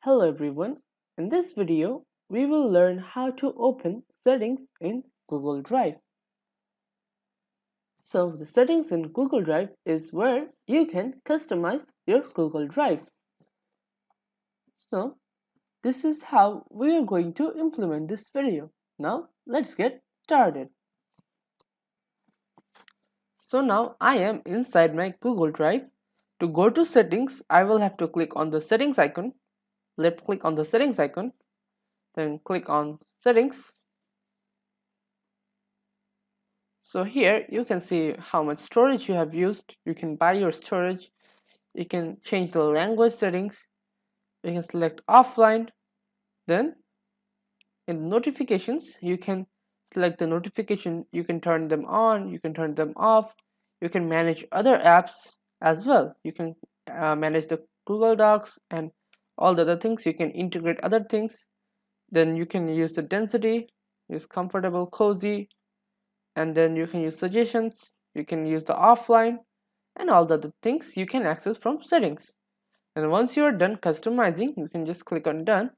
Hello everyone, in this video we will learn how to open settings in Google Drive. So the settings in Google Drive is where you can customize your Google Drive. So this is how we are going to implement this video. Now let's get started. So now I am inside my Google Drive. To go to settings, I will have to click on the settings icon, left click on the settings icon, then click on settings. So here you can see how much storage you have used. You can buy your storage. You can change the language settings. You can select offline. Then in notifications, you can select the notification. You can turn them on. You can turn them off. You can manage other apps as well. You can manage the Google Docs and all the other things. You can integrate other things. Then you can use the density, use comfortable, cozy, and then you can use suggestions, you can use the offline, and all the other things you can access from settings. And once you are done customizing, you can just click on done.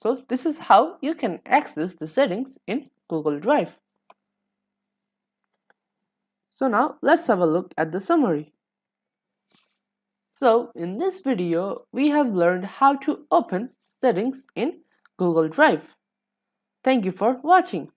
So this is how you can access the settings in Google Drive. So now let's have a look at the summary. So in this video we have learned how to open settings in Google Drive. Thank you for watching.